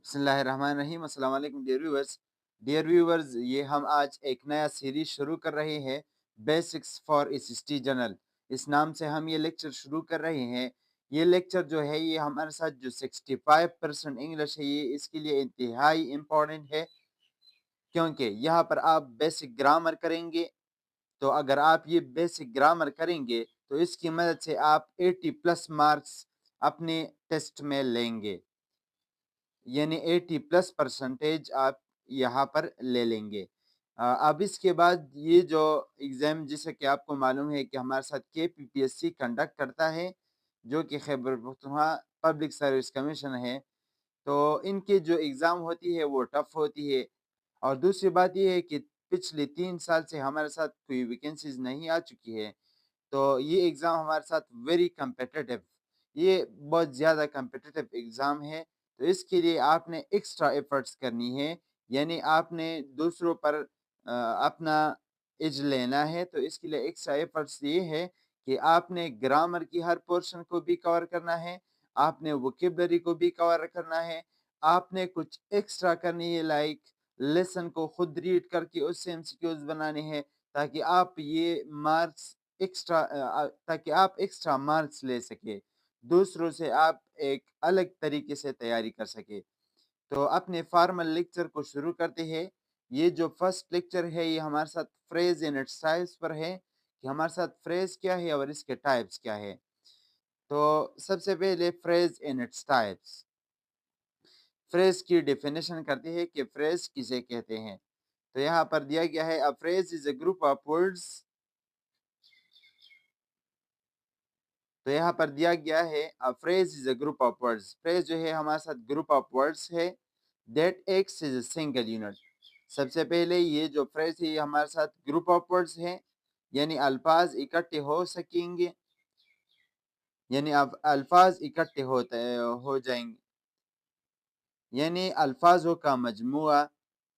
बिस्मिल्लाहिर्रहमानिर्रहीम। अस्सलाम वालेकुम डियर व्यूवर्स, ये हम आज एक नया सीरीज शुरू कर रहे हैं, बेसिक्स फॉर एसएसटी जनरल। इस नाम से हम ये लेक्चर शुरू कर रहे हैं। ये लेक्चर जो है ये हमारे साथ जो 65% इंग्लिश है ये इसके लिए इंतहाई इम्पोर्टेंट है, क्योंकि यहाँ पर आप बेसिक ग्रामर करेंगे। तो अगर आप ये बेसिक ग्रामर करेंगे तो इसकी मदद से आप 80 प्लस मार्क्स अपने टेस्ट में लेंगे, यानी 80 प्लस परसेंटेज आप यहाँ पर ले लेंगे। अब इसके बाद ये जो एग्ज़ाम, जैसे कि आपको मालूम है कि हमारे साथ केपीपीएससी कंडक्ट करता है, जो कि Khyber Pakhtunkhwa public service commission है। तो इनकी जो एग्ज़ाम होती है वो टफ़ होती है। और दूसरी बात ये है कि पिछले 3 साल से हमारे साथ कोई वैकेंसीज़ नहीं आ चुकी है। तो ये एग्ज़ाम हमारे साथ वेरी कॉम्पिटिटिव, ये बहुत ज़्यादा कॉम्पिटिटिव एग्ज़ाम है। तो इसके लिए आपने एक्स्ट्रा एफ़र्ट्स करनी है, यानी आपने दूसरों पर अपना एज लेना है। तो इसके लिए एक्स्ट्रा एफ़र्ट्स ये है कि आपने ग्रामर की हर पोर्शन को भी कवर करना है, आपने वोकैब्युलरी को भी कवर करना है, आपने कुछ एक्स्ट्रा करनी है, लाइक लेसन को खुद रीड करके उससे एमसीक्यूज़ बनाने हैं, ताकि आप ये मार्क्स ताकि आप एक्स्ट्रा मार्क्स ले सके, दूसरों से आप एक अलग तरीके से तैयारी कर सके। तो अपने फॉर्मल लेक्चर को शुरू करते हैं। ये जो फर्स्ट लेक्चर है ये हमारे साथ फ्रेज एंड इट्स टाइप्स पर है, कि हमारे साथ फ्रेज क्या है और इसके टाइप्स क्या है। तो सबसे पहले phrase and its types. Phrase की डेफिनेशन करते हैं कि फ्रेज किसे कहते हैं। तो यहाँ पर दिया गया है, a phrase is a group of words. तो यहाँ पर दिया गया है, a phrase is a group of words. Phrase जो है हमारे साथ ग्रुप ऑफ वर्ड्स है that acts is a single unit. सबसे पहले ये जो फ्रेज है ये हमारे साथ ग्रुप ऑफ वर्ड्स है, यानी अल्फाज इकट्ठे हो सकेंगे, यानी अब अल्फाज इकट्ठे हो जाएंगे, यानी अल्फाजों का मजमुआ,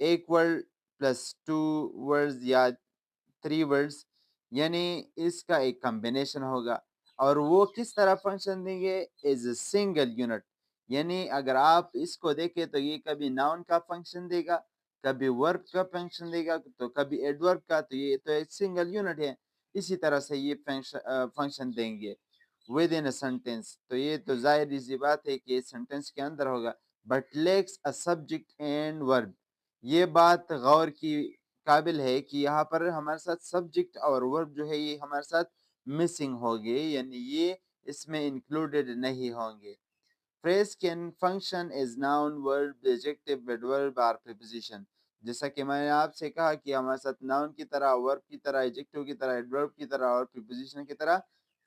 एक वर्ड प्लस टू वर्ड्स या थ्री वर्ड्स, यानी इसका एक कॉम्बिनेशन होगा। और वो किस तरह फंक्शन देंगे, एज ए सिंगल यूनिट। यानी अगर आप इसको देखें तो ये कभी नाउन का फंक्शन देगा, कभी वर्ब का फंक्शन देगा, तो कभी एडवर्ब का। तो ये तो एक सिंगल यूनिट है। इसी तरह से ये फंक्शन देंगे विद इन अ सेंटेंस। तो ये तो जाहिर सी बात है कि सेंटेंस के अंदर होगा, but lacks a subject and verb. ये बात गौर की काबिल है कि यहाँ पर हमारे साथ सब्जेक्ट और वर्ब जो है ये हमारे साथ मिसिंग होंगे, यानी ये इसमें इंक्लूडेड नहीं होंगे। Phrase can function as noun, verb, adjective, adverb और प्रीपोजिशन। जैसा कि मैंने आपसे कहा कि हमारे साथ नाउन की तरह, वर्ब की तरह, एडजेक्टिव की तरह, एडवर्ब की तरह और प्रीपोजिशन की तरह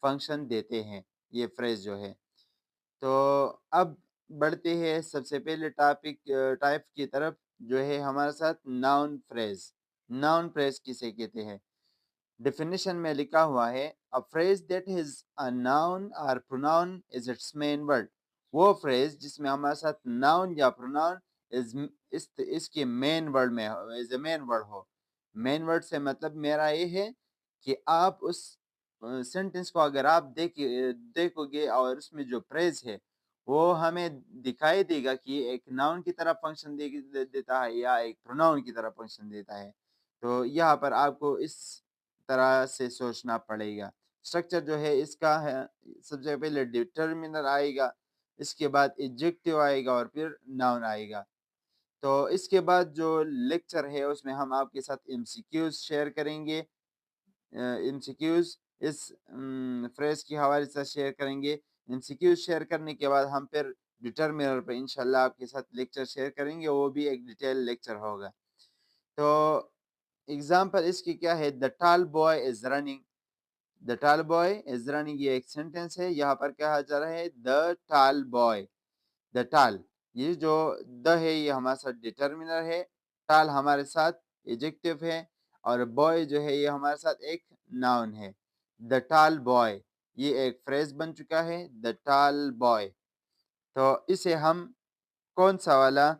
फंक्शन देते हैं ये फ्रेज जो है। तो अब बढ़ते हैं सबसे पहले टाइप की तरफ, जो है हमारे साथ नाउन फ्रेज। नाउन फ्रेज किसे कहते हैं? डेफिनेशन में लिखा हुआ है, a phrase that is a noun और pronoun is its main word. वो फ्रेज जिसमें हमारे साथ नाउन या प्रोनाउन इसके मेन वर्ड में हो, इज ए मेन वर्ड हो। मेन वर्ड से मतलब मेरा ये है कि आप उस सेंटेंस को अगर आप देखोगे और उसमें जो फ्रेज है वो हमें दिखाई देगा कि एक नाउन की तरह फंक्शन देता है या एक प्रोनाउन की तरह फंक्शन देता है। तो यहाँ पर आपको इस तरह से सोचना पड़ेगा। स्ट्रक्चर जो है इसका है, सबसे पहले डिटर्मिनर आएगा, इसके बाद एडजेक्टिव आएगा और फिर नाउन आएगा। तो इसके बाद जो लेक्चर है उसमें हम आपके साथ एमसीक्यूज शेयर करेंगे। एमसीक्यूज इस फ्रेज के हवाले से शेयर करेंगे। एमसीक्यूज शेयर करने के बाद हम फिर डिटर्मिनर पे इंशाल्लाह आपके साथ लेक्चर शेयर करेंगे, वो भी एक डिटेल लेक्चर होगा। तो एग्जाम्पल इसकी क्या है, द टाल बॉय इज रनिंग। द टाल बॉय इज रनिंग ये एक सेंटेंस है। यहाँ पर कहा जा रहा है द टाल बॉय। द टाल, ये जो द है ये हमारे साथ डिटर्मिनर है, टाल हमारे साथ एजेक्टिव है, और बॉय जो है ये हमारे साथ एक नाउन है। द टाल बॉय ये एक फ्रेज बन चुका है, द टाल बॉय। तो इसे हम कौन सा वाला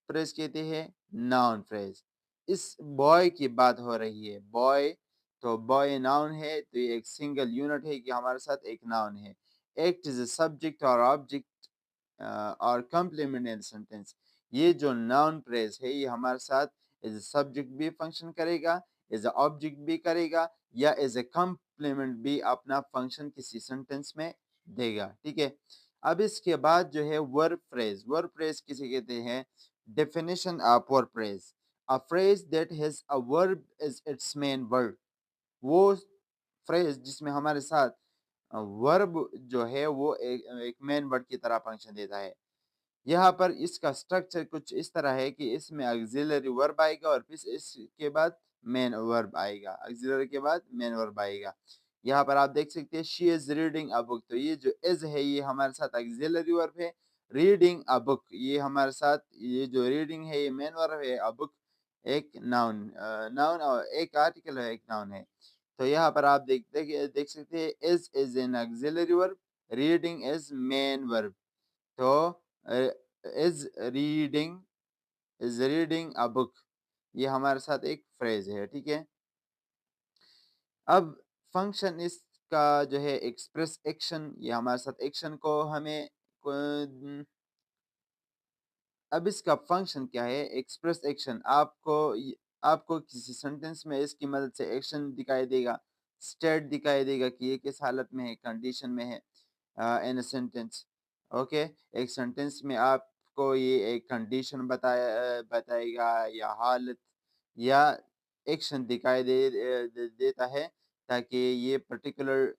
फ्रेज कहते हैं? Noun phrase. इस बॉय की बात हो रही है, बॉय। तो बॉय नाउन है, तो ये एक सिंगल यूनिट है कि हमारे साथ एक नाउन है। एक्ट इज सब्जेक्ट और ऑब्जेक्ट और कॉम्प्लीमेंट इन सेंटेंस। ये जो नाउन फ्रेज है ये हमारे साथ एज ए सब्जेक्ट भी फंक्शन करेगा, एज ए ऑब्जेक्ट भी करेगा, या एज ए कॉम्प्लीमेंट भी अपना फंक्शन किसी सेंटेंस में देगा। ठीक है, अब इसके बाद जो है वर्ब फ्रेज। वर्ब फ्रेज किसे कहते हैं? Definition of verb phrase, a phrase that has a verb is its main word. वो फ्रेज जिसमें हमारे साथ वर्ब जो है वो एक मेन वर्ड की तरह फंक्शन देता है। यहाँ पर इसका स्ट्रक्चर कुछ इस तरह है कि इसमें ऑक्सिलरी वर्ब आएगा और फिर इसके बाद मेन वर्ब आएगा, ऑक्सिलरी के बाद मेन वर्ब आएगा। यहाँ पर आप देख सकते हैं she is reading a book, तो ये जो इज है ये हमारे साथ ऑक्सिलरी वर्ब है। रीडिंग अ बुक ये हमारे साथ, ये जो रीडिंग है ये मेन वर्ब है, अ बुक एक नाउन, नाउन और एक आर्टिकल है, एक नाउन है। तो यहाँ पर आप देख सकते हैं is an auxiliary verb, reading is main verb. तो is reading, is reading a book ये हमारे साथ एक फ्रेज है। ठीक है, अब फंक्शन इसका जो है एक्सप्रेस एक्शन, ये हमारे साथ एक्शन को हमें अब इसका फंक्शन क्या है? Express action. आपको किसी सेंटेंस में इसकी मदद से एक्शन दिखाई देगा, स्टेट दिखाई देगा कि ये किस हालत में है, कंडीशन में है इन अ सेंटेंस। ओके, एक सेंटेंस में आपको ये एक कंडीशन बताएगा या हालत या एक्शन दिखाई देता है, ताकि ये पर्टिकुलर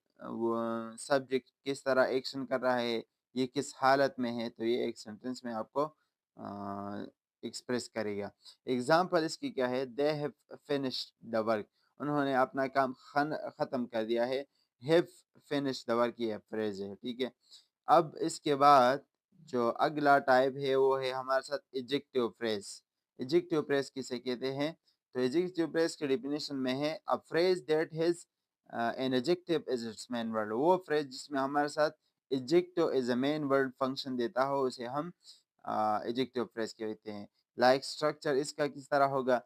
सब्जेक्ट किस तरह एक्शन कर रहा है, ये किस हालत में है, तो ये एक सेंटेंस में आपको एक्सप्रेस करेगा। एग्जाम्पल इसकी क्या है? They have finished the work, उन्होंने अपना काम खत्म कर दिया है। हैव फिनिश्ड द वर्क ये फ्रेज है। ठीक है, अब इसके बाद जो अगला टाइप है वो है हमारे साथ एडजेक्टिव फ्रेज। एडजेक्टिव फ्रेज किसे कहते हैं? तो एडजेक्टिव फ्रेज के डेफिनेशन में है a phrase that has an adjective is its main word. वो फ्रेज जिसमें हमारे साथ adjective is a main word function देता हो उसे हम एडजेक्टिव फ्रेज कहते हैं। लाइक स्ट्रक्चर इसका किस तरह होगा?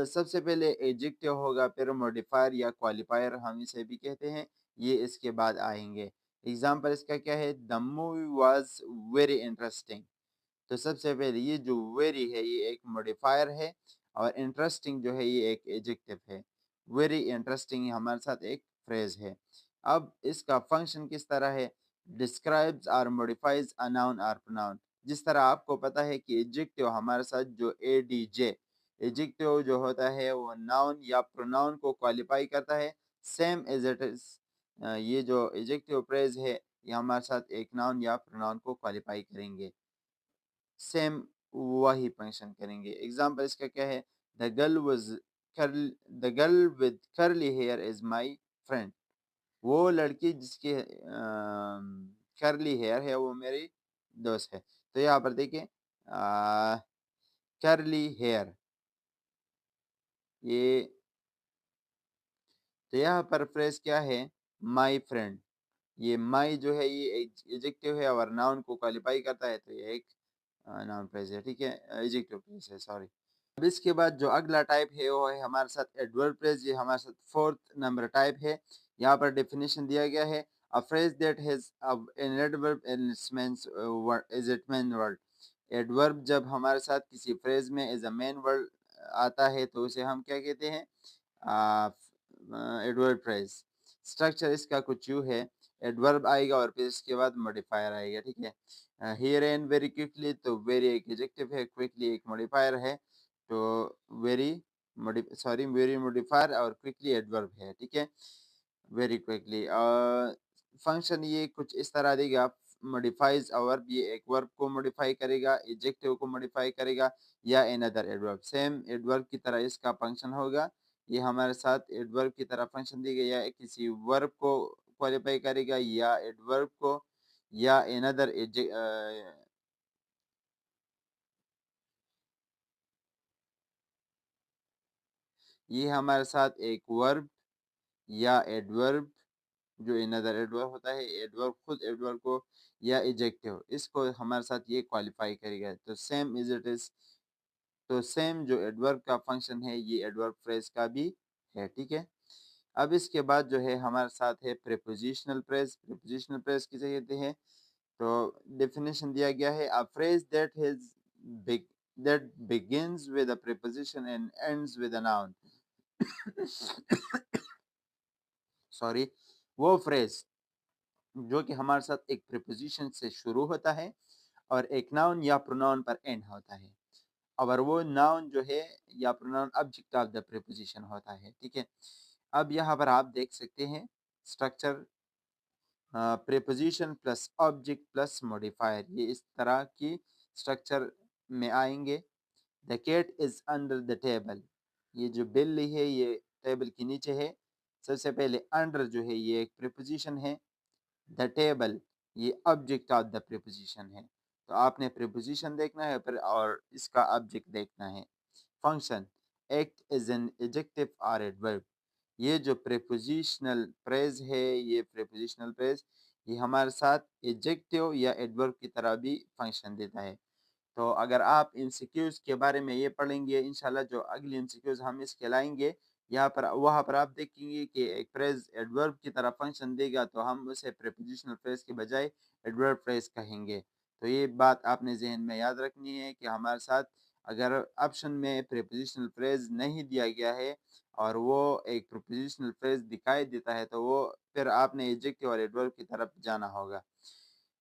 सबसे पहले एडजेक्टिव होगा, फिर मॉडिफायर या क्वालिफायर हम इसे भी कहते हैं, ये इसके बाद आएंगे। एग्जाम्पल इसका क्या है? The movie was very interesting. तो सबसे पहले ये जो वेरी है ये एक मॉडिफायर है, और इंटरेस्टिंग जो है ये एक एडजेक्टिव है। वेरी इंटरेस्टिंग हमारे साथ एक फ्रेज है। अब इसका फंक्शन किस तरह है? डिस्क्राइब्स और मॉडिफाइज अ नाउन और प्रोनाउन। जिस तरह आपको पता है कि एडजेक्टिव हमारे साथ जो एडीजे एडजेक्टिव जो होता है वो नाउन या प्रोनाउन को क्वालिफाई करता है, सेम एज इट इज ये जो एडजेक्टिव फ्रेज है ये हमारे साथ एक नाउन या प्रोनाउन को क्वालिफाई करेंगे, सेम वही फंक्शन करेंगे। एग्जाम्पल इसका क्या है? The girl was curl the girl with curly here is my friend. वो लड़की जिसके कर्ली हेयर है वो मेरी दोस्त है। तो यहाँ पर देखिए कर्ली हेयर ये, तो यहाँ पर फ्रेज क्या है? My friend. ये माई जो है ये एडजेक्टिव है और नाउन को क्वालिफाई करता है, तो ये एक नाउन फ्रेज है। ठीक है, एडजेक्टिव फ्रेज है, सॉरी। अब इसके बाद जो अगला टाइप है वो है हमारे साथ एडवर्ब फ्रेज। ये हमारे साथ फोर्थ नंबर टाइप है। यहाँ पर डेफिनेशन दिया गया है a phrase that has an adverb in its mains word is it main word. Adverb जब हमारे साथ किसी फ्रेज में एज अ मेन वर्ड आता है तो उसे हम क्या कहते हैं? Adverb phrase. स्ट्रक्चर इसका कुछ यूँ है, एडवर्ब आएगा और फिर इसके बाद मॉडिफायर आएगा। ठीक है, हियर एंड वेरी क्विकली, तो वेरी एक एडजेक्टिव है, क्विकली एक मॉडिफायर है। तो वेरी वेरी मॉडिफायर और क्विकली एडवर्ब है। ठीक है, वेरी क्विकली फंक्शन ये कुछ इस तरह देगा। मॉडिफाइज अ वर्ब, ये एक वर्ब को मॉडिफाई करेगा, एडजेक्टिव को मॉडिफाई करेगा, या अनदर एडवर्ब। सेम एडवर्ब की तरह इसका फंक्शन होगा। ये हमारे साथ एडवर्ब की तरह फंक्शन दी गई है, किसी वर्ब को क्वालिफाई करेगा या एडवर्ब को या अनदर ये हमारे साथ एक वर्ब या एडवर्ब जो अनदर एडवर्ब होता है, एडवर्ब खुद एडवर्ब को या एडजेक्टिव इसको हमारे साथ ये क्वालिफाई करेगा। तो सेम इज इट इज, तो सेम जो एडवर्ब का फंक्शन है ये एडवर्ब फ्रेज का भी है। ठीक है, अब इसके बाद जो है हमारे साथ है प्रीपोजिशनल फ्रेज। प्रीपोजिशनल फ्रेज किसे कहते हैं? तो डेफिनेशन दिया गया है, a phrase that begins with a preposition and ends with a noun. Sorry, वो फ्रेज जो कि हमारे साथ एक प्रीपोजिशन से शुरू होता है और एक नाउन या प्रोनाउन पर एंड होता है, और वो नाउन जो है या pronoun object of the preposition होता है। ठीक है, अब यहाँ पर आप देख सकते हैं structure, preposition plus object plus modifier, ये इस तरह की स्ट्रक्चर में आएंगे। The cat is under the table, ये जो बिल्ली है ये टेबल के नीचे है। सबसे पहले अंडर जो है ये एक प्रीपोजिशन है, द टेबल ये ऑब्जेक्ट ऑफ द प्रीपोजिशन है। तो आपने प्रीपोजिशन देखना है फिर और इसका ऑब्जेक्ट देखना है। Function, act is an adjective और एडवर्ब, ये जो प्रीपोजिशनल फ्रेज है, ये प्रीपोजिशनल फ्रेज ये हमारे साथ एडजेक्टिव या एडवर्ब की तरह भी फंक्शन देता है। तो अगर आप एमसीक्यूज के बारे में ये पढ़ेंगे इंशाल्लाह, जो अगली एमसीक्यूज हम इसके लाएंगे, यहाँ पर वहाँ पर आप देखेंगे कि एक फ्रेज एडवर्ब की तरह फंक्शन देगा तो हम उसे प्रीपोजिशनल फ्रेज के बजाय एडवर्ब फ्रेज कहेंगे। तो ये बात आपने जहन में याद रखनी है कि हमारे साथ अगर ऑप्शन में प्रीपोजिशनल फ्रेज नहीं दिया गया है और वो एक प्रीपोजिशनल फ्रेज दिखाई देता है, तो वो फिर आपने एडजेक्टिव और एडवर्ब की तरफ जाना होगा।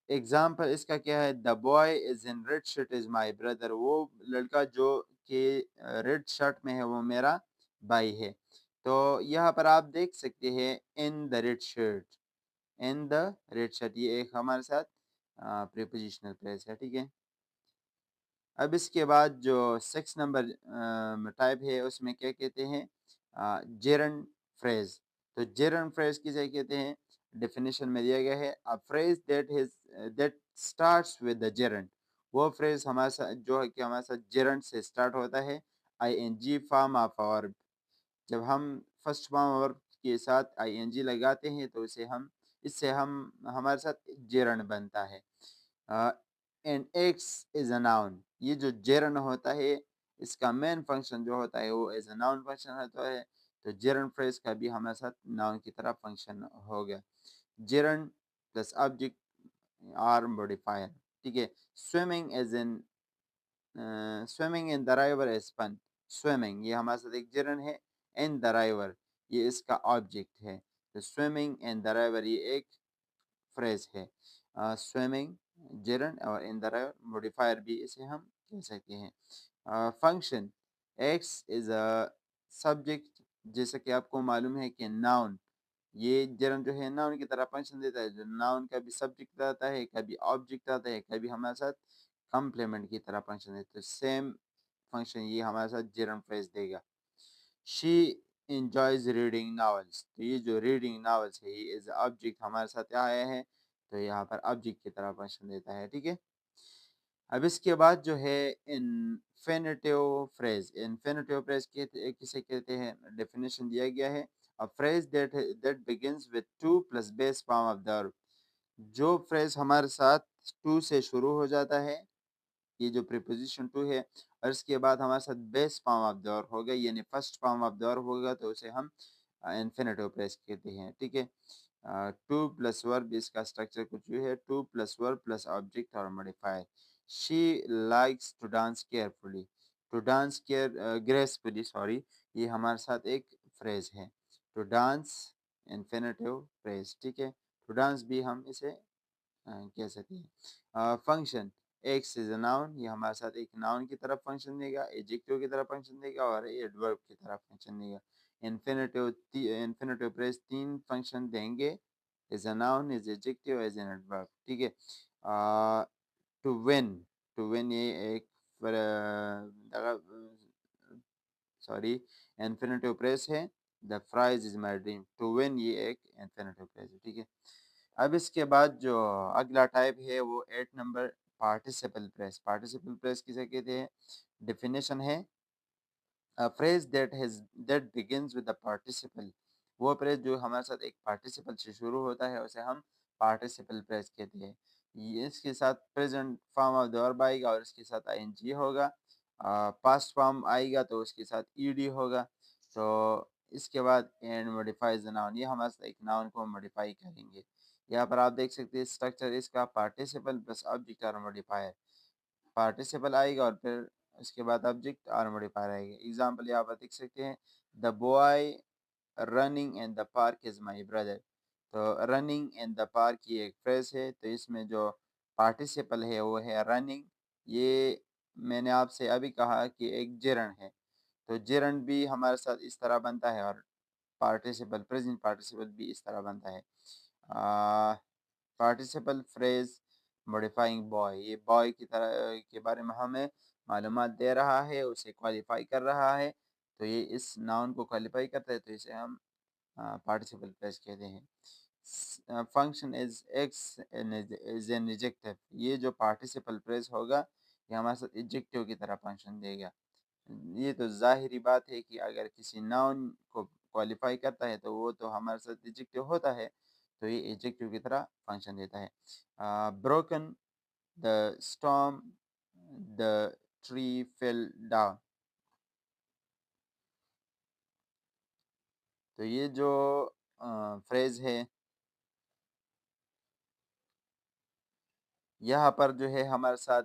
एग्जाम्पल इसका क्या है, the boy is in red shirt is my brother, वो लड़का जो कि रेड शर्ट में है वो मेरा भाई है। तो यहाँ पर आप देख सकते हैं in the red shirt, in the red shirt ये एक हमारे साथ प्रीपोजिशनल फ्रेज है। ठीक है, अब इसके बाद जो 6 नंबर टाइप है उसमें क्या कहते हैं, जेरंड फ्रेज। तो जेरंड फ्रेज किसे कहते हैं, डेफिनेशन में दिया गया है, a phrase that starts with the gerund, वो फ्रेज हमारे साथ जो है कि हमारे साथ जेरंड से स्टार्ट होता है, आईएनजी फॉर्म ऑफ वर्ब। जब हम फर्स्ट फॉर्म वर्ब के साथ आईएनजी लगाते हैं तो इसे हम इससे हम हमारे साथ जेरंड बनता है। And x is a noun, ये जो जेरन होता है इसका मेन फंक्शन जो होता है वो एज अ नाउन फंक्शन होता है। तो जेरन फ्रेज का भी हमारे साथ नाउन की तरह फंक्शन होगा। Gerund plus object or modifier. ठीक है, swimming as in swimming in the river is fun, swimming ये हमारे साथ एक जेरन है, इन द रिवर ये इसका ऑब्जेक्ट है। तो स्विमिंग इन द रिवर ये एक फ्रेज है। स्विमिंग जेरंड और इन द मॉडिफायर भी इसे हम कह सकते हैं। Function, x is a subject, जैसे कि आपको मालूम है कि नाउन ये जेरंड जो है नाउन की तरह फंक्शन देता है, जो नाउन का भी सब्जेक्ट आता है, कभी ऑब्जेक्ट आता है, कभी हमारे साथ कम्प्लीमेंट की तरह फंक्शन देता है। सेम फंक्शन ये हमारे साथ जेरंड फ्रेज देगा। शी enjoys रीडिंग नॉवेल्स, तो ये जो रीडिंग नॉवेल्स है ये इज ऑब्जेक्ट हमारे साथ आया है, तो यहाँ पर ऑब्जेक्ट की तरह फंक्शन देता है। ठीक है, अब इसके बाद जो है इन्फिनेटिव फ्रेज, इन्फिनेटिव फ्रेज किसे कहते हैं, डेफिनेशन दिया गया है, a phrase that begins with two plus base form of the verb, जो फ्रेज हमारे साथ टू से शुरू हो जाता है, ये जो प्रीपोजिशन टू है, और इसके बाद हमारे साथ base form of the verb होगा, यानी first form of the verb होगा, तो उसे हम इन्फिनेटिव फ्रेज कहते हैं। ठीक है, टू प्लस वर्ब इसका स्ट्रक्चर कुछ भी है, to plus verb plus object और modifier. She likes to dance carefully, to dance care gracefully, sorry, ये हमारे साथ एक फ्रेज है। To dance infinitive phrase. ठीक है, टू डांस भी हम इसे कह सकते हैं। Function, x is a noun, ये हमारे साथ एक नाउन की तरफ फंक्शन देगा, एडजेक्टिव की तरह फंक्शन देगा और एडवर्ब की तरह फंक्शन देगा। इन्फिनेटिव फ्रेज तीन फंक्शन देंगे, is a noun, is adjective, is an adverb. ठीक है, टू विन, टू विन ये एक सॉरी इन्फिनेटिव फ्रेज है, the prize is my dream, to win ये एक इन्फिनेटिव फ्रेज है। ठीक है, अब इसके बाद जो अगला टाइप है वो 8 number participle press. Participle press किसे कहते हैं, डेफिनेशन है, a phrase that begins with a participle, वो फ्रेज जो हमारे साथ एक पार्टिसिपल से शुरू होता है उसे हम पार्टिसिपल फ्रेज कहते हैं। ये इसके साथ present form of the verb आएगा और इसके साथ आईएनजी होगा, पास्ट फॉर्म आएगा तो उसके साथ ईडी होगा। तो इसके बाद एंड मॉडिफाइज द नाउन, ये हमारे साथ एक नाउन को मॉडिफाई करेंगे। यहाँ पर आप देख सकते हैं स्ट्रक्चर इसका पार्टिसिपल प्लस ऑब्जेक्ट और मॉडिफायर। पार्टिसिपल आएगा और फिर उसके बाद ऑब्जेक्ट और मॉडिफायर आएगा। एग्जांपल यहाँ पर देख सकते हैं, the boy running in the park is my brother. तो रनिंग इन द पार्क ये एक फ्रेज है, तो इसमें जो पार्टिसिपल है वो है रनिंग। ये मैंने आपसे अभी कहा कि एक जेरंड है, तो जेरंड भी हमारे साथ इस तरह बनता है और पार्टिसिपल प्रेजेंट पार्टिसिपल भी इस तरह बनता है। पार्टिसिपल फ्रेज मॉडिफाइंग बॉय, ये बॉय की तरह के बारे में हमें मालूमात दे रहा है, उसे क्वालिफाई कर रहा है, तो ये इस नाउन को क्वालिफाई करता है, तो इसे हम पार्टिसिपल फ्रेज कहते हैं। Function is x is an adjective, ये जो पार्टिसिपल फ्रेज होगा ये हमारे साथ एडजेक्टिव की तरह फंक्शन देगा। ये तो ज़ाहिरी बात है कि अगर किसी नाउन को क्वालिफाई करता है तो वो तो हमारे साथ एडजेक्टिव होता है, तो ये एडजेक्टिव की तरह फंक्शन देता है। Broken the storm, the tree fell down, तो ये जो फ्रेज है यहाँ पर जो है हमारे साथ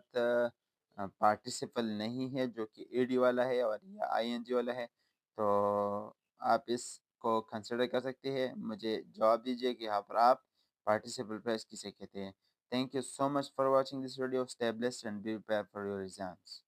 पार्टिसिपल नहीं है जो कि ईडी वाला है और यह आईएनजी वाला है, तो आप इसको कंसिडर कर सकते हैं। मुझे जवाब दीजिए कि यहाँ पर आप पार्टिसिपल फ्रेज किसे कहते हैं। Thank you so much for watching this video, stay blessed and be prepared for your exams.